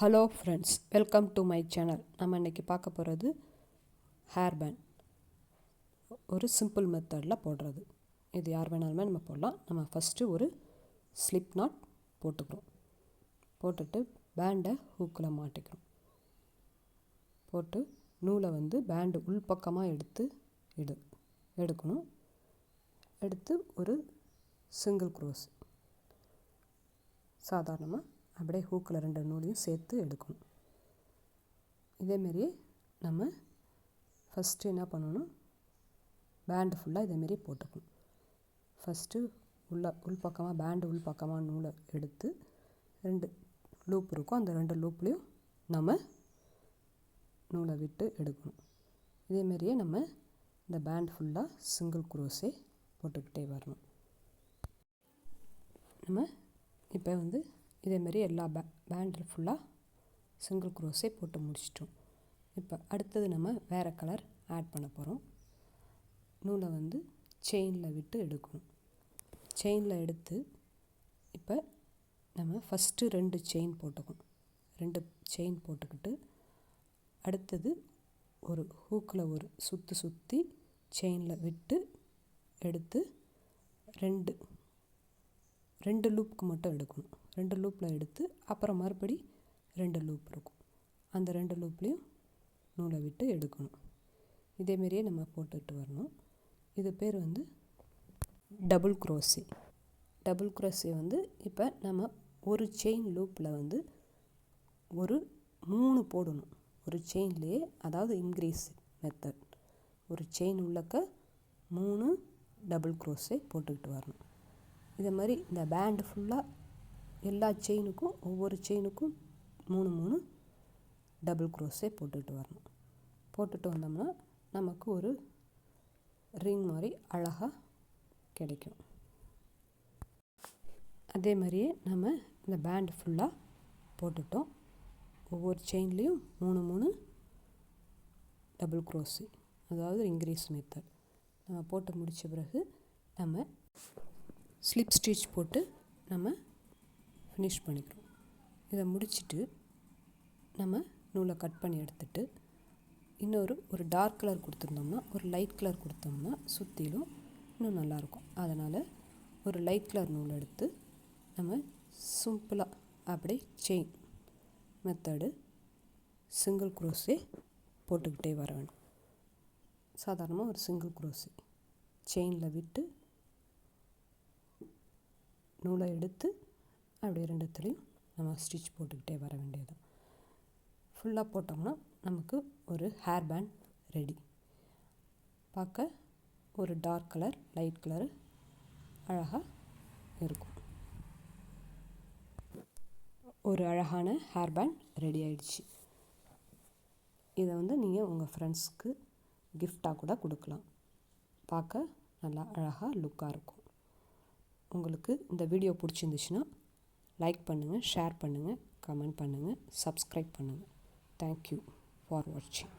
Hello friends, welcome to my channel. நம்ம இன்றைக்கி பார்க்க போகிறது ஹேர் பேண்ட். ஒரு சிம்பிள் மெத்தடில் போடுறது. இது யார் வேணாலுமே நம்ம போடலாம். நம்ம ஃபஸ்ட்டு ஒரு ஸ்லிப் நாட் போட்டுக்கிறோம். போட்டுட்டு பேண்டை ஹூக்கில் மாட்டிக்கிறோம். போட்டு நூலை பேண்டு உள்பக்கமாக எடுக்கணும். எடுத்து ஒரு சிங்கிள் க்ரோஸ் சாதாரணமாக அப்படியே ஹூக்கில் 2 நூலையும் சேர்த்து எடுக்கணும். இதேமாரியே நம்ம ஃபஸ்ட்டு என்ன பண்ணணும், பேண்டு ஃபுல்லாக இதேமாரி போட்டுக்கணும். ஃபஸ்ட்டு உள்பக்கமாக பேண்டு உள்பக்கமாக நூலை எடுத்து 2 லூப் இருக்கும். அந்த 2 லூப்லேயும் நம்ம நூலை விட்டு எடுக்கணும். இதேமாரியே நம்ம இந்த பேண்ட் ஃபுல்லாக சிங்கிள் க்ரோஸே போட்டுக்கிட்டே வரணும். நம்ம இப்போ இதேமாரி எல்லா பேண்டில் ஃபுல்லாக சிங்கிள் க்ரோஸே போட்டு முடிச்சிட்டோம். இப்போ அடுத்தது நம்ம வேறு கலர் ஆட் பண்ண போகிறோம். நூலை செயினில் விட்டு எடுக்கணும். செயினில் எடுத்து இப்போ நம்ம ஃபஸ்ட்டு 2 செயின் போட்டுக்கணும். 2 செயின் போட்டுக்கிட்டு அடுத்தது ஒரு ஹூக்கில் ஒரு சுற்றி செயினில் விட்டு எடுத்து 2 லூப்புக்கு மட்டும் எடுக்கணும். 2 லூப்பில் எடுத்து அப்புறம் மறுபடி 2 லூப் இருக்கும். அந்த 2 லூப்லேயும் நூலை விட்டு எடுக்கணும். இதேமாரியே நம்ம போட்டுட்டு வரணும். இது பேர் டபுள் க்ரோஸே. டபுள் க்ரோஸே இப்போ நம்ம ஒரு செயின் லூப்பில் ஒரு 3 போடணும். ஒரு செயின்லேயே, அதாவது இன்க்ரீஸ் மெத்தட். ஒரு செயின் உள்ளக்க 3 டபுள் க்ரோஸே போட்டுக்கிட்டு வரணும். இதை மாதிரி இந்த பேண்டு ஃபுல்லாக எல்லா செயினுக்கும், ஒவ்வொரு செயினுக்கும் 3 டபுள் க்ரோஸே போட்டுக்கிட்டு வரணும். போட்டுட்டு வந்தோம்னா நமக்கு ஒரு ரிங் மாதிரி அழகாக கிடைக்கும். அதே மாதிரியே நம்ம இந்த பேண்டு ஃபுல்லாக போட்டுட்டோம். ஒவ்வொரு செயின்லேயும் 3 டபுள் க்ரோஸு, அதாவது இன்க்ரீஸ் மெத்தட். நம்ம போட்டு முடித்த பிறகு நம்ம ஸ்லிப் ஸ்டிச் போட்டு நம்ம ஃபினிஷ் பண்ணிக்கிறோம். இதை முடிச்சுட்டு நம்ம நூலை கட் பண்ணி எடுத்துட்டு ஒரு டார்க் கலர் கொடுத்துருந்தோம்னா, ஒரு லைட் கலர் கொடுத்தோம்னா சுற்றிலும் இன்னும் நல்லாயிருக்கும். அதனால் ஒரு லைட் கலர் நூல் எடுத்து நம்ம சிம்பிளாக அப்படியே செயின் மெத்தடு சிங்கிள் க்ரோஸே போட்டுக்கிட்டே வர வேணும். சாதாரணமாக ஒரு சிங்கிள் க்ரோஸே செயினில் விட்டு நூலை எடுத்து அப்படியே 2த்துலேயும் நம்ம ஸ்டிச் போட்டுக்கிட்டே வர வேண்டியது. ஃபுல்லாக போட்டோம்னா நமக்கு ஒரு ஹேர் பேண்ட் ரெடி. பார்க்க ஒரு டார்க் கலர், லைட் கலர் அழகாக இருக்கும். ஒரு அழகான ஹேர் பேண்ட் ரெடி ஆயிடுச்சு. இதை நீங்கள் உங்கள் ஃப்ரெண்ட்ஸ்க்கு கிஃப்டாக கூட கொடுக்கலாம். பார்க்க நல்லா அழகாக லுக்காக இருக்கும். உங்களுக்கு இந்த வீடியோ பிடிச்சிருந்துச்சுன்னா லைக் பண்ணுங்கள், ஷேர் பண்ணுங்கள், கமெண்ட் பண்ணுங்கள், சப்ஸ்கிரைப் பண்ணுங்கள். தேங்க்யூ ஃபார் வாட்சிங்.